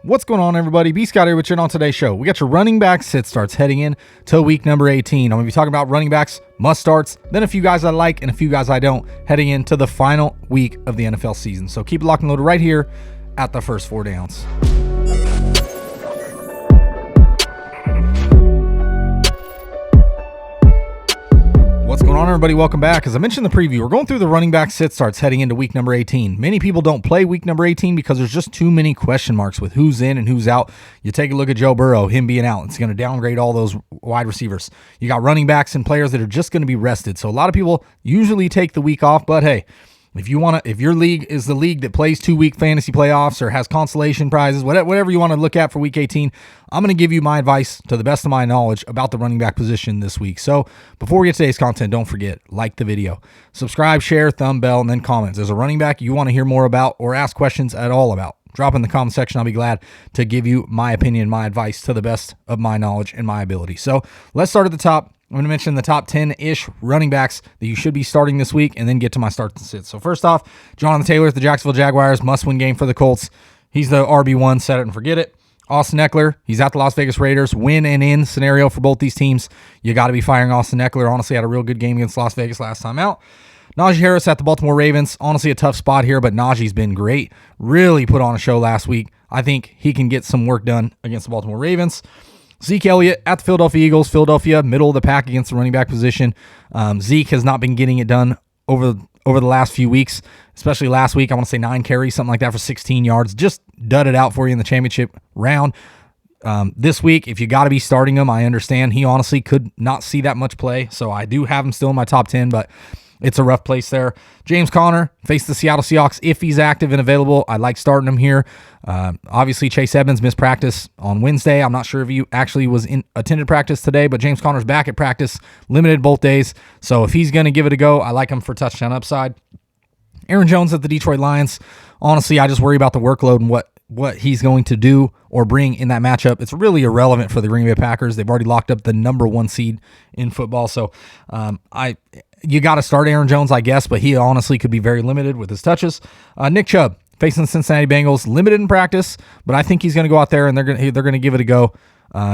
What's going on, everybody? B. Scott here with you on today's show. We got your running back sit starts heading in to week number 18. I'm going to be talking about running backs, must starts, then a few guys I like and a few guys I don't, heading into the final week of the NFL season. So keep it locked and loaded right here at the first 4 downs. What's going on, everybody? Welcome back. As I mentioned in the preview, we're going through the running back sit starts heading into week number 18. Many people don't play week number 18 because there's just too many question marks with who's in and who's out. You take a look at Joe Burrow, him being out, it's going to downgrade all those wide receivers. You got running backs and players that are just going to be rested. So a lot of people usually take the week off, but hey, if your league is the league that plays 2-week fantasy playoffs or has consolation prizes, whatever you want to look at for week 18, I'm going to give you my advice to the best of my knowledge about the running back position this week. So before we get to today's content, don't forget, like the video, subscribe, share, thumb bell, and then comments. There's a running back you want to hear more about or ask questions at all about. Drop in the comment section. I'll be glad to give you my opinion, my advice to the best of my knowledge and my ability. So let's start at the top. I'm going to mention the top 10-ish running backs that you should be starting this week and then get to my starts and sits. So first off, Jonathan Taylor at the Jacksonville Jaguars, must-win game for the Colts. He's the RB1, set it and forget it. Austin Eckler, he's at the Las Vegas Raiders, win and in scenario for both these teams. You got to be firing Austin Eckler. Honestly, had a real good game against Las Vegas last time out. Najee Harris at the Baltimore Ravens. Honestly, a tough spot here, but Najee's been great. Really put on a show last week. I think he can get some work done against the Baltimore Ravens. Zeke Elliott at the Philadelphia Eagles. Philadelphia, middle of the pack against the running back position. Zeke has not been getting it done over the last few weeks, especially last week. I want to say 9 carries, something like that, for 16 yards. Just dudded out for you in the championship round. This week, if you got to be starting him, I understand. He honestly could not see that much play, so I do have him still in my top 10, but it's a rough place there. James Conner faced the Seattle Seahawks. If he's active and available, I like starting him here. Obviously, Chase Edmonds missed practice on Wednesday. I'm not sure if he actually attended practice today, but James Conner's back at practice, limited both days. So if he's going to give it a go, I like him for touchdown upside. Aaron Jones at the Detroit Lions. Honestly, I just worry about the workload and what he's going to do or bring in that matchup. It's really irrelevant for the Green Bay Packers. They've already locked up the number 1 seed in football. So you got to start Aaron Jones, I guess, but he honestly could be very limited with his touches. Nick Chubb facing the Cincinnati Bengals, limited in practice, but I think he's going to go out there and they're going to give it a go.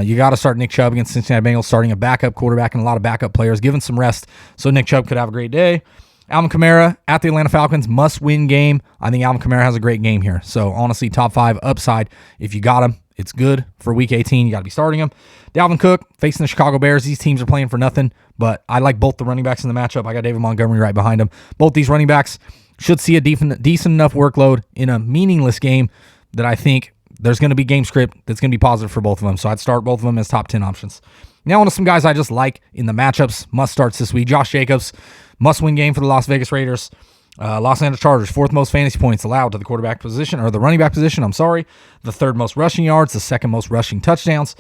You got to start Nick Chubb against Cincinnati Bengals, starting a backup quarterback and a lot of backup players, giving some rest so Nick Chubb could have a great day. Alvin Kamara at the Atlanta Falcons, must-win game. I think Alvin Kamara has a great game here. So honestly, top 5 upside. If you got him, it's good for week 18. You got to be starting him. Dalvin Cook facing the Chicago Bears. These teams are playing for nothing, but I like both the running backs in the matchup. I got David Montgomery right behind him. Both these running backs should see a decent enough workload in a meaningless game that I think there's going to be game script that's going to be positive for both of them. So I'd start both of them as top 10 options. Now on to some guys I just like in the matchups. Must starts this week. Josh Jacobs, must-win game for the Las Vegas Raiders. Los Angeles Chargers, 4th most fantasy points allowed to the quarterback position, or the running back position, the 3rd most rushing yards, the 2nd most rushing touchdowns.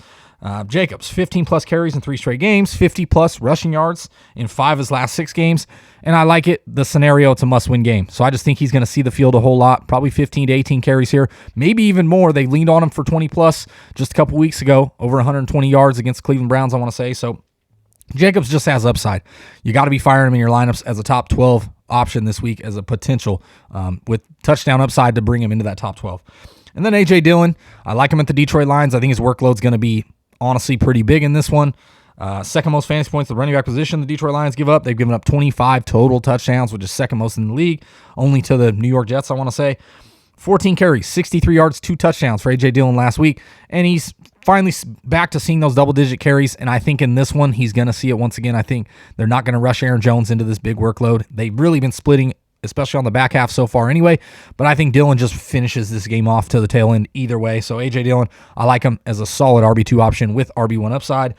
Jacobs, 15-plus carries in 3 straight games, 50-plus rushing yards in 5 of his last 6 games, and I like it. The scenario, it's a must-win game, so I just think he's going to see the field a whole lot, probably 15 to 18 carries here, maybe even more. They leaned on him for 20-plus just a couple weeks ago, over 120 yards against the Cleveland Browns, I want to say, so Jacobs just has upside. You got to be firing him in your lineups as a top 12 option this week as a potential with touchdown upside to bring him into that top 12. And then A.J. Dillon, I like him at the Detroit Lions. I think his workload's going to be honestly pretty big in this one. 2nd most fantasy points, the running back position the Detroit Lions give up. They've given up 25 total touchdowns, which is 2nd most in the league, only to the New York Jets, I want to say. 14 carries, 63 yards, 2 touchdowns for A.J. Dillon last week, and he's finally back to seeing those double-digit carries, and I think in this one he's going to see it once again. I think they're not going to rush Aaron Jones into this big workload. They've really been splitting, especially on the back half so far anyway, but I think Dillon just finishes this game off to the tail end either way. So A.J. Dillon, I like him as a solid RB2 option with RB1 upside.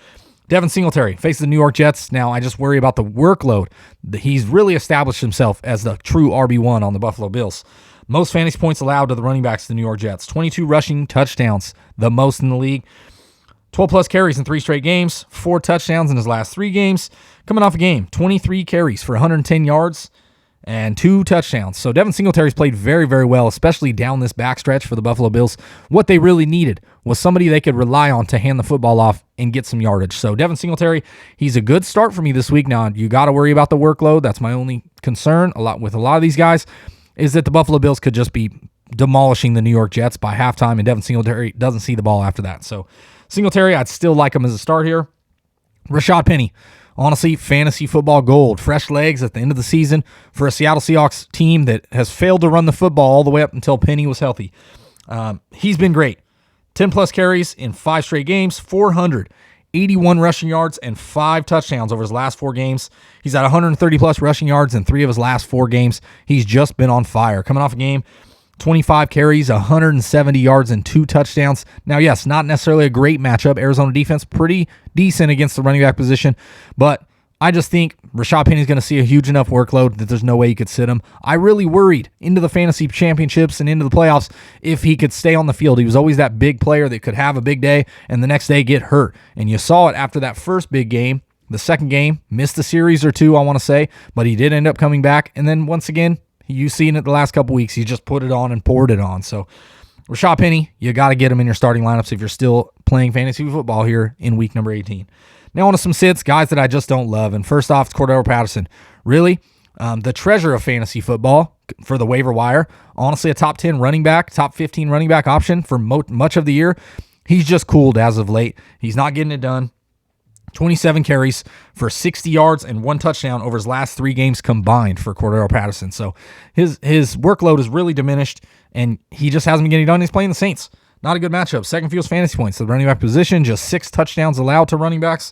Devin Singletary faces the New York Jets. Now, I just worry about the workload. He's really established himself as the true RB1 on the Buffalo Bills. Most fantasy points allowed to the running backs of the New York Jets. 22 rushing touchdowns, the most in the league. 12-plus carries in 3 straight games. 4 touchdowns in his last 3 games. Coming off a game, 23 carries for 110 yards and 2 touchdowns. So Devin Singletary's played very, very well, especially down this backstretch for the Buffalo Bills. What they really needed was somebody they could rely on to hand the football off and get some yardage. So Devin Singletary, he's a good start for me this week. Now, you got to worry about the workload. That's my only concern with a lot of these guys, is that the Buffalo Bills could just be demolishing the New York Jets by halftime, and Devin Singletary doesn't see the ball after that. So Singletary, I'd still like him as a start here. Rashad Penny, honestly, fantasy football gold. Fresh legs at the end of the season for a Seattle Seahawks team that has failed to run the football all the way up until Penny was healthy. He's been great. 10-plus carries in 5 straight games, 481 rushing yards, and 5 touchdowns over his last 4 games. He's at 130-plus rushing yards in 3 of his last 4 games. He's just been on fire. Coming off a game, 25 carries, 170 yards, and 2 touchdowns. Now, yes, not necessarily a great matchup. Arizona defense pretty decent against the running back position, but I just think Rashad Penny's going to see a huge enough workload that there's no way you could sit him. I really worried into the fantasy championships and into the playoffs if he could stay on the field. He was always that big player that could have a big day and the next day get hurt. And you saw it after that first big game. The second game, missed a series or 2, I want to say, but he did end up coming back. And then once again, you've seen it the last couple weeks. He just put it on and poured it on. So Rashad Penny, you got to get him in your starting lineups if you're still playing fantasy football here in week number 18. Now on to some sits, guys that I just don't love. And first off, it's Cordero Patterson. Really, the treasure of fantasy football for the waiver wire. Honestly, a top 10 running back, top 15 running back option for much of the year. He's just cooled as of late. He's not getting it done. 27 carries for 60 yards and 1 touchdown over his last 3 games combined for Cordero Patterson. So his workload is really diminished, and he just hasn't been getting done. He's playing the Saints. Not a good matchup. Second fewest fantasy points to the running back position. Just 6 touchdowns allowed to running backs.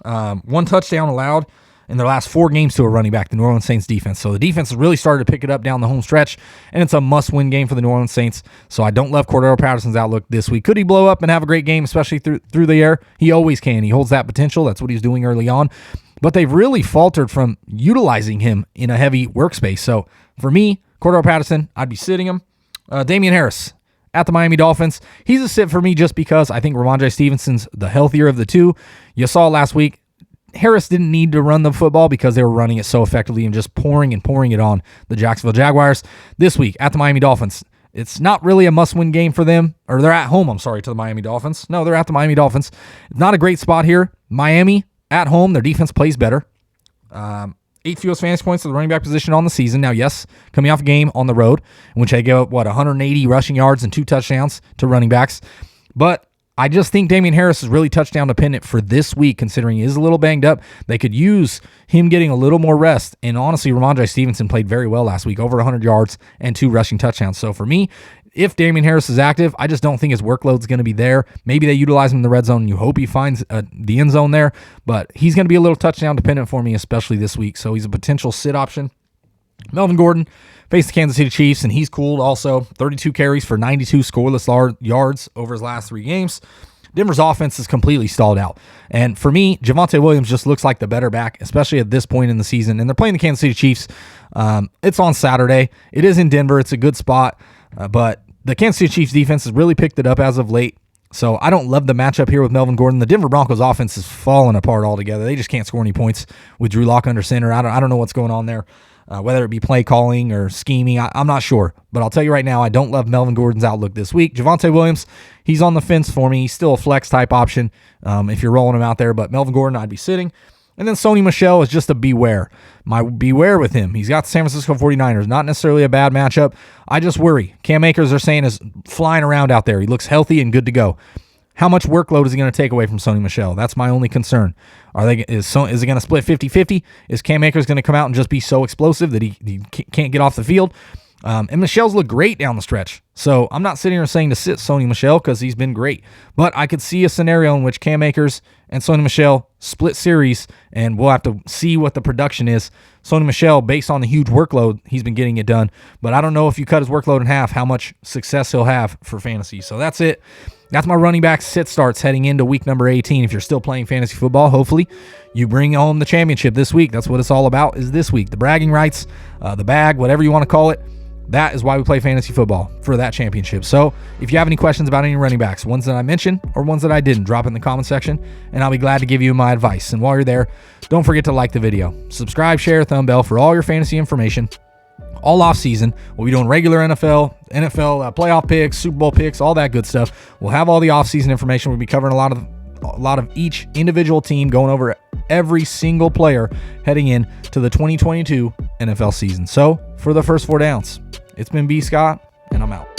1 touchdown allowed in their last 4 games to a running back, the New Orleans Saints defense. So the defense has really started to pick it up down the home stretch, and it's a must-win game for the New Orleans Saints. So I don't love Cordero Patterson's outlook this week. Could he blow up and have a great game, especially through the air? He always can. He holds that potential. That's what he's doing early on. But they've really faltered from utilizing him in a heavy workspace. So for me, Cordero Patterson, I'd be sitting him. Damian Harris at the Miami Dolphins. He's a sit for me just because I think Ramondre Stevenson's the healthier of the two. You saw last week, Harris didn't need to run the football because they were running it so effectively and just pouring it on the Jacksonville Jaguars. This week at the Miami Dolphins, it's not really a must-win game for them, or they're at home, to the Miami Dolphins. No, they're at the Miami Dolphins. Not a great spot here. Miami at home, their defense plays better. 8 fewest fantasy points to the running back position on the season. Now, yes, coming off a game on the road, in which they gave up, 180 rushing yards and 2 touchdowns to running backs. But I just think Damian Harris is really touchdown dependent for this week, considering he is a little banged up. They could use him getting a little more rest. And honestly, Ramondre Stevenson played very well last week, over 100 yards and 2 rushing touchdowns. So for me, if Damian Harris is active, I just don't think his workload is going to be there. Maybe they utilize him in the red zone, and you hope he finds the end zone there. But he's going to be a little touchdown dependent for me, especially this week. So he's a potential sit option. Melvin Gordon faced the Kansas City Chiefs, and he's cooled also. 32 carries for 92 scoreless yards over his last 3 games. Denver's offense is completely stalled out. And for me, Javonte Williams just looks like the better back, especially at this point in the season. And they're playing the Kansas City Chiefs. It's on Saturday. It is in Denver. It's a good spot. But the Kansas City Chiefs defense has really picked it up as of late. So I don't love the matchup here with Melvin Gordon. The Denver Broncos offense is falling apart altogether. They just can't score any points with Drew Lock under center. I don't know what's going on there. Whether it be play calling or scheming, I'm not sure. But I'll tell you right now, I don't love Melvin Gordon's outlook this week. Javonte Williams, he's on the fence for me. He's still a flex type option if you're rolling him out there. But Melvin Gordon, I'd be sitting. And then Sony Michel is just a beware. Beware with him. He's got the San Francisco 49ers. Not necessarily a bad matchup. I just worry. Cam Akers, they're saying, is flying around out there. He looks healthy and good to go. How much workload is he going to take away from Sony Michel? That's my only concern. Is it going to split 50-50? Is Cam Akers going to come out and just be so explosive that he can't get off the field? And Michel's looked great down the stretch. So I'm not sitting here saying to sit Sony Michel because he's been great. But I could see a scenario in which Cam Akers and Sony Michel split series, and we'll have to see what the production is. Sony Michel, based on the huge workload, he's been getting it done. But I don't know if you cut his workload in half, how much success he'll have for fantasy. So that's it. That's my running back sit starts heading into week number 18. If you're still playing fantasy football, hopefully you bring home the championship this week. That's what it's all about, is this week. The bragging rights, the bag, whatever you want to call it. That is why we play fantasy football, for that championship. So if you have any questions about any running backs, ones that I mentioned or ones that I didn't, drop in the comment section, and I'll be glad to give you my advice. And while you're there, don't forget to like the video. Subscribe, share, thumb bell for all your fantasy information. All off season, we'll be doing regular NFL playoff picks, Super Bowl picks, all that good stuff. We'll have all the off season information. We'll be covering a lot of each individual team, going over every single player heading in to the 2022 NFL season. So for the first 4 downs, it's been B. Scott, and I'm out.